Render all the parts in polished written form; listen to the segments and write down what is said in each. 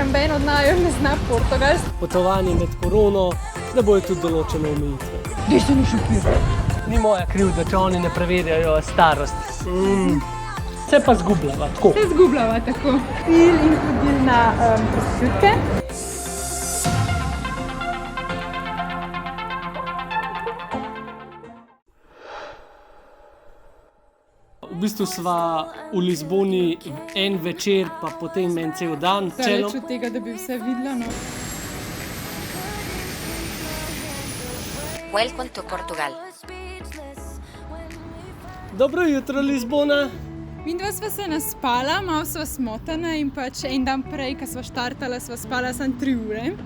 ker noben od naju ne zna portugalsko. Potovanje med korono, da bojo tudi določene omejitve. Dej se mi šokira. Ni moja krivda, če oni ne preverjajo starost. Se pa zgubljava, tako. Se zgubljava tako. Pil in hodil na prostitutke. V bistvu sva v Lizboni en večer, pa potem en cel dan. Daleč od tega, da bi vse videla, no. Welcome to Portugal. Dobro jutro, Lizbona. Midva sva se naspala, malo sva smotana in pač en dan prej, ko sva štartala, sva spala samo 3 ure.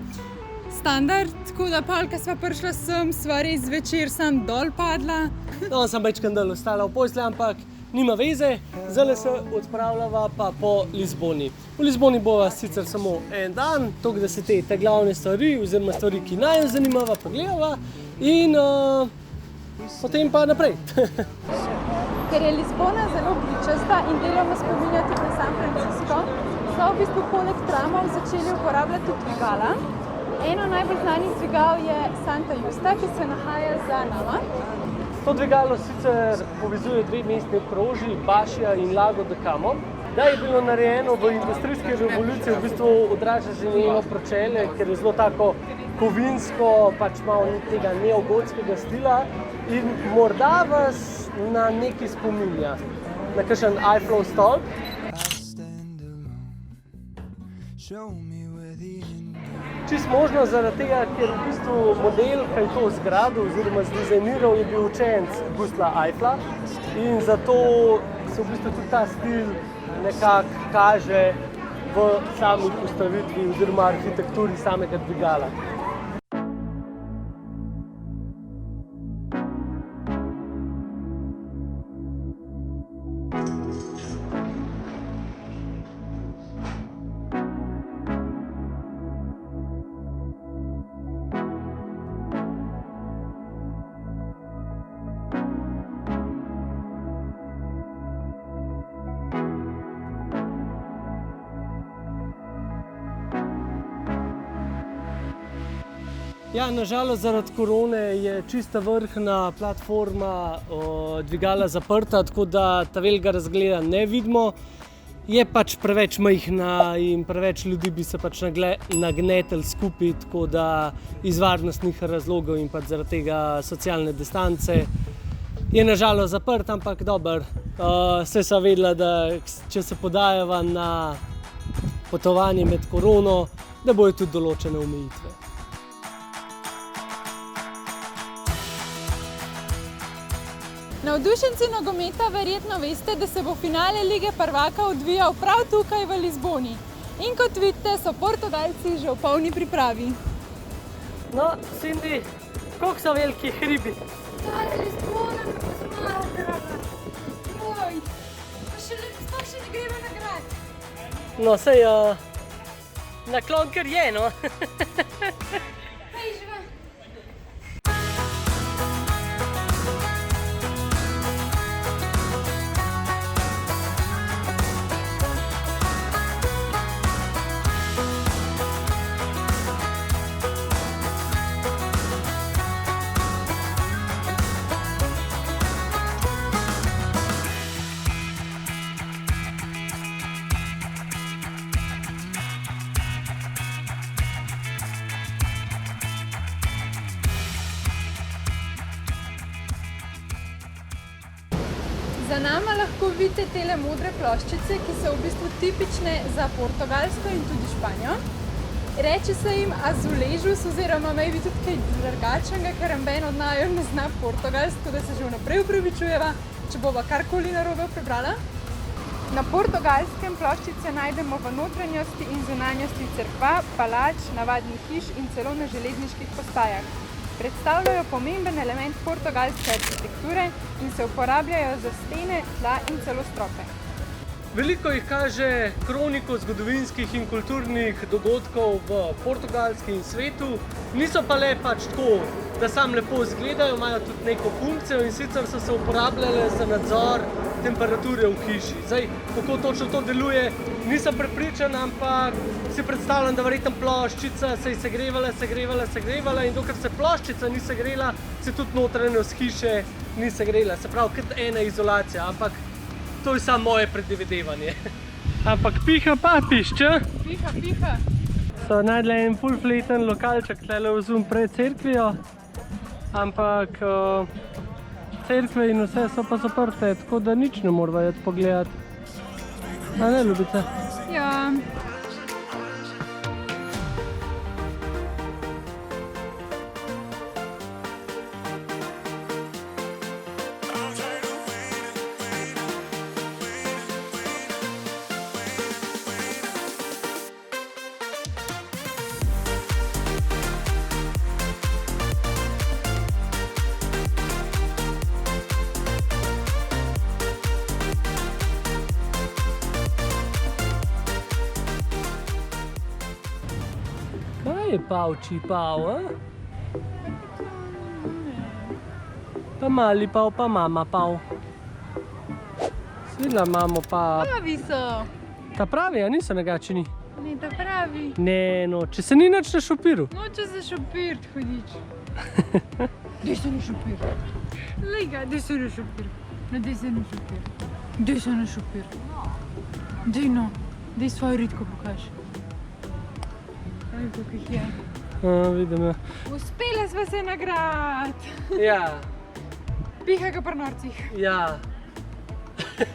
Standard, tako da pol, ko sva prišla sem, sva res zvečer sam dol padla. No, sem večkrat dal ostala v posle, ampak nima veze. Zdaj se odpravljava pa po Lizboni. V Lizboni bova sicer samo en dan, tako da se te glavne stvari, oziroma stvari, ki naju zanimava, pogledava in potem pa naprej. Ker je Lizbona zelo bličasta in deloma spominja tudi na San Francisco, so v bistvu poleg tramov začeli uporabljati tudi dvigala. Eno najbolj znanih dvigal je Santa Justa, ki se nahaja za nama. To dvigalo sicer povezuje 2 mestni okrožji, Bašija in Lago de Camo. Da je bilo narejeno v industrijski revoluciji, v bistvu odraža že njeno pročelje, ker je zelo tako kovinsko, pač malo tega neogotskega stila in morda vas na nekaj spominja. Na kakšen Eiffelov stolp. Čisto možno zaradi tega, ker v bistvu model, ki je to zgradil oziroma zdizajniral, je bil učenec Gustava Eiffla in zato se v bistvu tudi ta stil nekako kaže v sami postavitvi oziroma arhitekturi samega dvigala. Ja, nažalost zaradi korone je čista vrhna platforma dvigala zaprta, tako da ta velikega razgleda ne vidimo. Je pač preveč majhna in preveč ljudi bi se pač nagnetili skupaj, tako da iz varnostnih razlogov in pač zaradi tega socialne distance je nažalost zaprt, ampak dobro. Saj sva vedela, da če se podajava na potovanje med korono, da bojo tudi določene omejitve. Navdušenci nogometa verjetno veste, da se bo finale Lige prvaka odvijal prav tukaj v Lizboni. In kot vidite, so Portugalci že v polni pripravi. No, Cindy, koliko so veliki hribi? Stara Lizbona, kako smatra. Oj, pa še ne gremo na grad. No, sej naklon kar je, no. Hej, živa. Za nama lahko vidite tele modre ploščice, ki so v bistvu tipične za Portugalsko in tudi Španijo. Reče se jim azuležus oziroma maybe tudi kaj drugačnega, ker noben od naju ne zna portugalsko, tako da se že vnaprej opravičujeva, če bova karkoli narobe prebrala. Na portugalskem ploščice najdemo v notranjosti in zunanjosti cerkva, palač, navadnih hiš in celo na železniških postajah. Predstavljajo pomemben element portugalske arhitekture in se uporabljajo za stene, tla in celo strope. Veliko jih kaže kroniko zgodovinskih in kulturnih dogodkov v portugalski in svetu. Niso pa le pač tako, da sam lepo izgledajo, imajo tudi neko funkcijo in sicer so se uporabljale za nadzor temperature v hiši. Zdaj, kako točno to deluje, nisem prepričan, ampak si predstavljam, da verjetno ploščica se je segrevala in dokler se ploščica ni segrela, se tudi notranjost hiše ni segrela. Se pravi, kot ena izolacija, ampak to je samo moje predvidevanje. Ampak piha pa pišče. Piha. So najdli en full-fleten lokalček tule vzum pred cerkvijo, ampak cerkve in vse so pa zaprte, tako da nič ne moramo jeti pogledati. A ne, Ljubica? Ja. Kaj je pavči pav, a? Pa mali pav, pa mama pav. Svila imamo pa... Pravi so. Ta pravi, a niso negačeni? Ne, ta pravi. Ne, no, če se ni nič na šopiru. Noče se šopirt hodič. Dej se na šopir. Lej ga, dej se na šopir. No, dej se na šopir. Dej se na šopir. Dej no, dej svojo ritko pokaži. Aj, koliko jih je. Vidim, ja. Uspela sva se nagrad. Ja, Piha ga pri norcih. ja.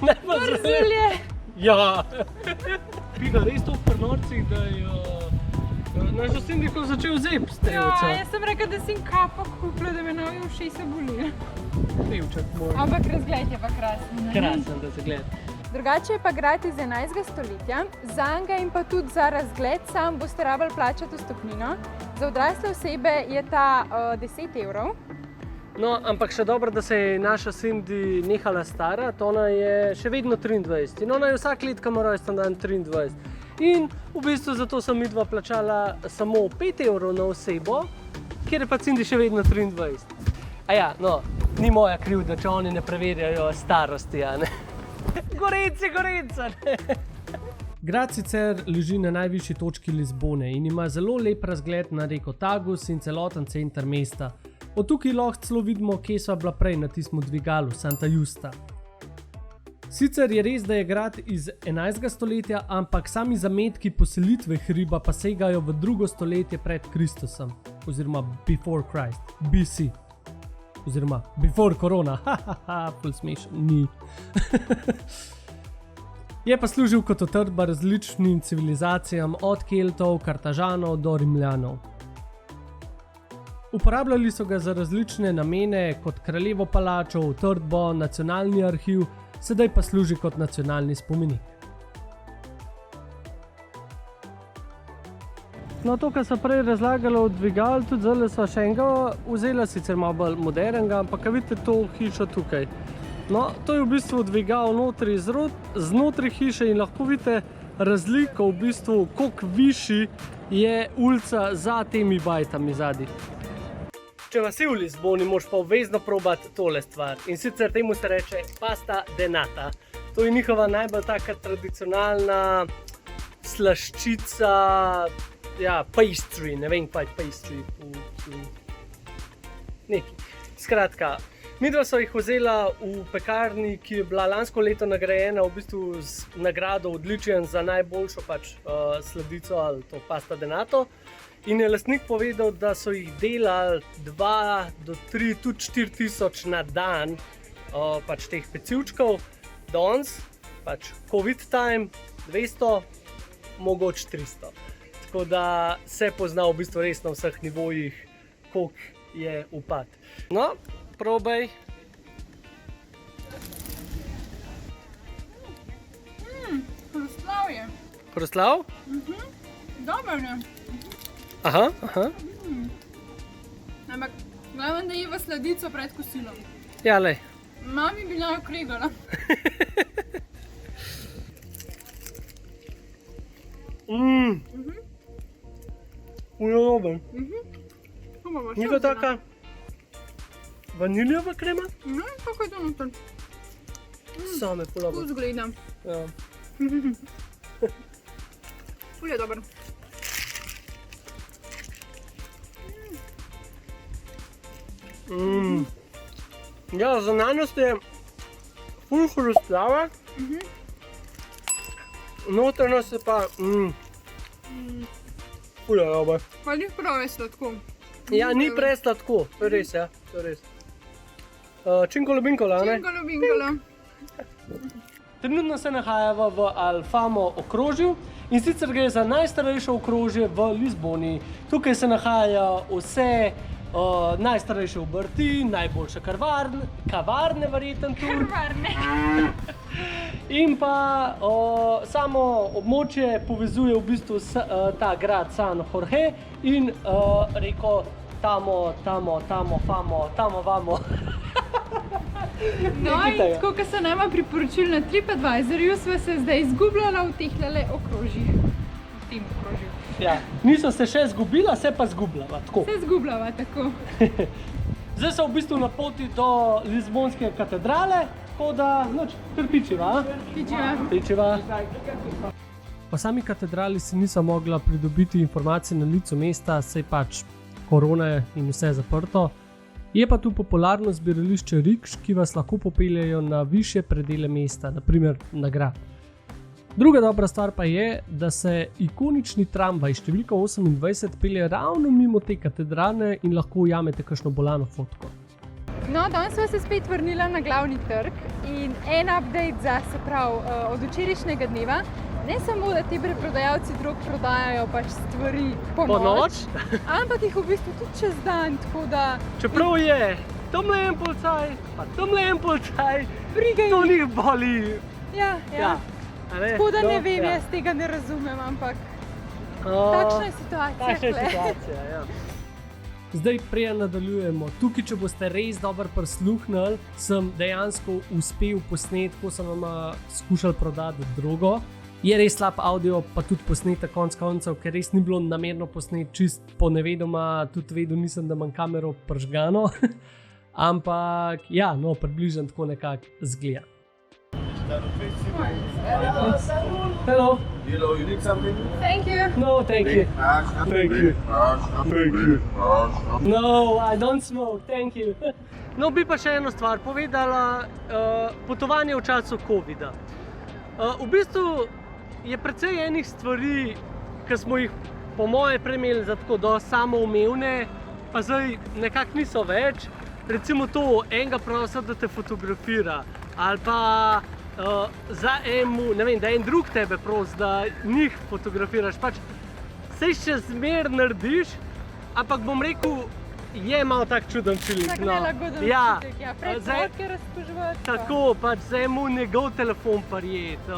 Najbolj Brzulje. Ja. Piha res to pri norcih, da jo... Naš sindikov začel zeb Ja, strelca. jaz sem rekel, da sem kapo kupila, da me novi ušesa boli. Pevček mora. Ampak razgled je pa krasen. ne? Krasen, da se gleda. Drugače je pa grad iz 11. stoletja. Zanga in pa tudi za razgled sam boste rabili plačati vstopnino. Za odrasle osebe je ta 10 evrov. No, ampak še dobro, da se je naša Cindy nehala starati, ona je še vedno 23 in ona je vsak let, ko ima rojsten dan 23. In v bistvu zato sem midva plačala samo 5 evrov na osebo, kjer je pa Cindy še vedno 23. A ja, no, ni moja krivda, če oni ne preverjajo starosti, a ne. Gorenca, ne. Grad sicer leži na najvišji točki Lizbone in ima zelo lep razgled na reko Tagus in celoten center mesta. Od tukaj lahko celo vidimo, kje sva bila prej na tistem dvigalu, Santa Justa. Sicer je res, da je grad iz 11. stoletja, ampak sami zametki poselitve hriba pa segajo v 2. stoletje pred Kristusom, oziroma before Christ, BC. Oziroma before korona, ful smešen, ni. Je pa služil kot utrdba različnim civilizacijam, od Keltov, Kartažanov do Rimljanov. Uporabljali so ga za različne namene, kot kraljevo palačo, utrdbo, nacionalni arhiv, sedaj pa služi kot nacionalni spomenik. No, to, kar so prej razlagali o dvigalu, tudi zdaj so še enega vzela, sicer malo bolj modernega, ampak vidite to hišo tukaj. No, to je v bistvu dvigal znotraj hiše in lahko vidite razliko v bistvu, koliko višji je ulica za temi bajtami zadaj. Če vas je v Lizboni, moraš pa obvezno probati tole stvar. In sicer temu se reče pasta de nata. To je njihova najbolj taka tradicionalna slaščica, ja, pastry, ne vem kaj je pastry. Neki. Skratka, midva so jih vzela v pekarni, ki je bila lansko leto nagrajena v bistvu z nagrado odličen za najboljšo sladico ali to pasta de nato. In je lastnik povedal, da so jih delali 2 do 3, tudi 4000 na dan teh pecivčkov. Danes, COVID time, 200, mogoče 300. Tako da se pozna v bistvu res na vseh nivojih, koliko je upad. No, probaj. Proslav je. Proslav? Dobro je. Aha. Ampak glavno, da jeva sladico pred kosilom. Ja, lej. Mami bi naj okregala. Ujoben. Ni to taka vaniljeva krema? Kako je to noter? Same polabo. Zgleda. Ja. Ful je dober. Ja, zunanjost je ful hrustljava. Notranjost je pa ful je dober. Pa ni prav sladko. Ja, ni presladko, to je res, ja, to je res. Činkolo binkolo, ne? Činkolo binkolo. Trenutno se nahajava v Alfamo okrožju in sicer gre za najstarejše okrožje v Lizboni. Tukaj se nahajajo vse najstarejše obrti, najboljše kavarne verjetno tu. Kavarne. In pa samo območje povezuje v bistvu ta grad San Jorge in reko tamo, vamo. No in tako, ko so nama priporočili na TripAdvisorju, sva se zdaj izgubljala v teh okrožjih. V tem okrožju. Ja, niso se še zgubila, se pa zgubljava, tako. Se zgubljava, tako. Zdaj so v bistvu na poti do Lizbonske katedrale, tako da, kar pičiva. Pičiva. Po sami katedrali si nisem mogla pridobiti informacije na licu mesta, saj pač korona in vse zaprto. Je pa tu popularno zbirališče rikš, ki vas lahko popeljejo na višje predele mesta, naprimer na grad. Druga dobra stvar pa je, da se ikonični tramvaj številka 28 pelje ravno mimo te katedrale in lahko ujamete kakšno bolano fotko. No, danes sva se spet vrnila na glavni trg in en update za, se pravi, od včerajšnjega dneva. Ne samo, da ti preprodajalci drog prodajajo pač stvari po noč, ampak jih v bistvu tudi čez dan, tako da... Čeprav je tamle en policaj, pa tamle en policaj, brigajo to njih boli. Ja. Tako da ne vem, jaz tega ne razumem, ampak takšna je situacija. Ja. Zdaj prej nadaljujemo. Tukaj, če boste res dobro prisluhnili, sem dejansko uspel posneti, ko sem vam skušal prodati drogo. Je res slab audio, pa tudi posnetek konc koncev, ker res ni bilo namerno posnet čist po nevedoma, tudi vedel nisem, da imam kamero pržgano. Ampak ja, no, približno tako nekako zgleda. Hello. Hello, you need something? Thank you. No, thank you. Thank you. No, I don't smoke, thank you. No, bi pa še eno stvar povedala, potovanje v času COVID-a. V bistvu je precej enih stvari, ki smo jih po moje premeli za tako dosti samoumevne, pa zdaj nekako niso več. Recimo to, enega prosa, da te fotografira, ali pa ne vem, da en drug tebe pros, da njih fotografiraš. Pač sej še zmer narediš, ampak bom rekel, je malo tak čuden feeling. Tak nelagoden občutek, ja. Pred fotke razkuževati. Tako, pač zdaj mu njegov telefon prijet.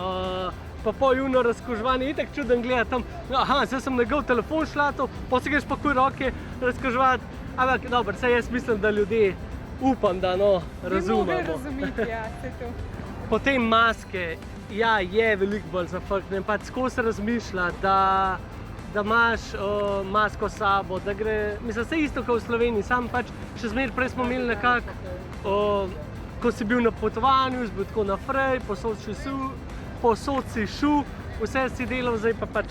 Pa pojuno razkuževanje, itak čuden gleda tam, aha, zdaj sem njegov telefon šlatov, pa se greš pa kuj roke razkuževati. Ampak dobro, saj jaz mislim, da ljudje upam, da razumemo. Bi mogli razumeti, ja, vse to. Potem maske, ja, je veliko bolj zafrknjen, pač skozi razmišlja, da imaš masko s sabo, da gre, mislim, vse isto kot v Sloveniji, sam pač še zmer prej smo imeli nekako, ko si bil na potovanju, si bil tako naprej, posod si šel, vse si delal, zdaj pa pač...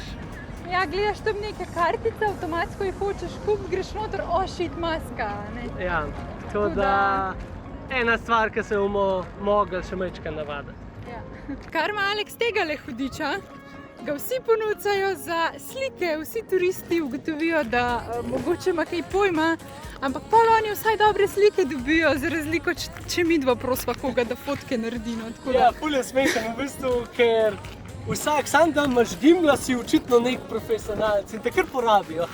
Ja, gledaš tam neke kartice, avtomatsko jih hočeš kupiti, greš noter, shit, maska, ne? Ja, tako da ena stvar, ki se bomo mogli še majčkaj navaditi. Ja. Kar ima Aleks tegale hudiča, ga vsi ponucajo za slike, vsi turisti ugotovijo, da mogoče ima kaj pojma, ampak pol oni vsaj dobre slike dobijo, za razliko, če midva prosva koga, da fotke naredi. Ja, ful je smešen v bistvu, ker vsak sam dan imaš gimla, si očitno nek profesionalc in te kar porabijo.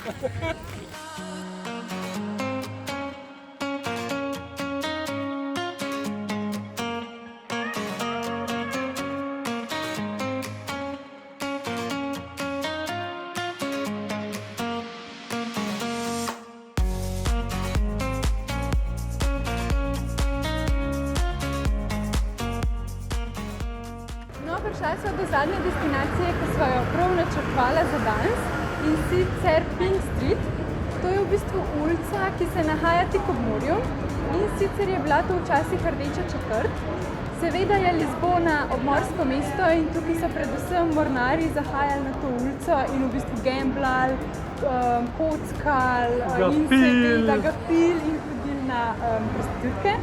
Prišla sva do zadnje destinacije, ki sva jo prav načrtovala za danes, in sicer Pink Street. To je v bistvu ulica, ki se nahaja tik ob morju, in sicer je bila to včasih rdeča četrt. Seveda je Lizbona obmorsko mesto in tukaj so predvsem mornarji zahajali na to ulico in v bistvu gamblali, kockali in seveda ga pili in hodili na prostitutke.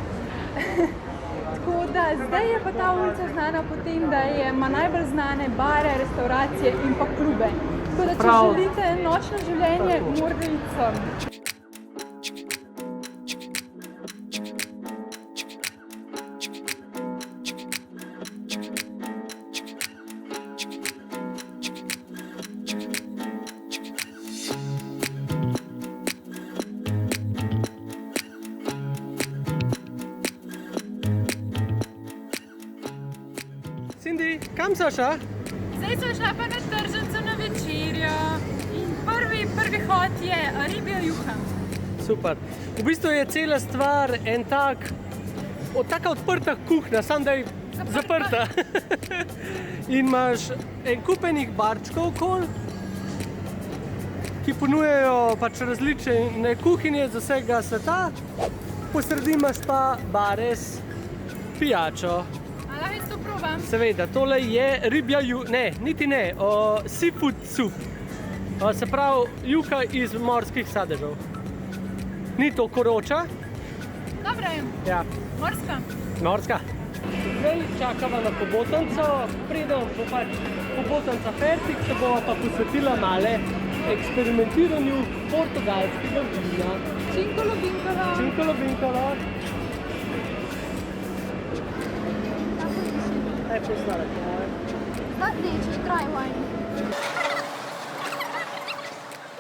Tako da zdaj je pa ta ulica znana po tem, da ima najbolj znane bare, restauracije in pa klube. Tako da če želite nočno življenje, morate iti sem. Cindy, kam so šla? Zdaj smo šla pa na tržnico na večerjo in prvi hod je ribja juha. Super. V bistvu je cela stvar taka odprta kuhna, samo da je zaprta. In imaš en kup enih barčkov okoli, ki ponujajo pač različne kuhinje z vsega sveta. Po sredini imaš pa bare s pijačo. Seveda, tole je ribja juha, seafood soup. Se pravi, juha iz morskih sadežev. Ni to koroča? Dobre, Ja. morska. Morska. Zdaj čakava na hobotnico, preden bo pač hobotnica fertik, se bova pa posvetila male eksperimentiranju portugalskega vina. Cincolo vincolo. Cincolo vincolo.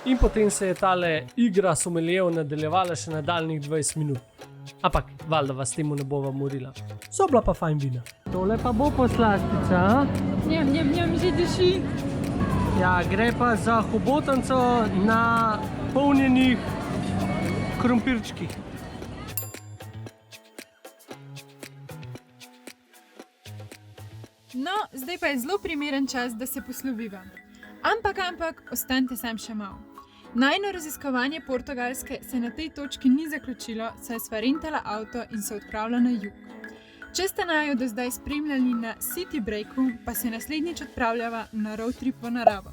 In potem se je tale igra sommelijev nadaljevala še nadaljnjih 20 minut. Ampak, valjda vas temu ne bova morila. So bila pa fajn vina. Tole pa bo poslastica, a? Njem, že diši. Ja, gre pa za hobotnico na polnjenih krompirčkih. No, zdaj pa je zelo primeren čas, da se posloviva. Ampak, ostanite sam še malo. Najino raziskovanje Portugalske se na tej točki ni zaključilo, saj sva rentala avto in se odpravila na jug. Če ste naju do zdaj spremljali na City Breaku, pa se naslednjič odpravljava na road trip v naravo.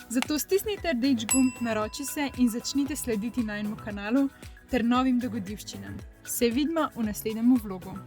Zato stisnite rdeč gumb, naroči se in začnite slediti najinemu kanalu ter novim dogodivščinam. Se vidimo v naslednjem vlogu.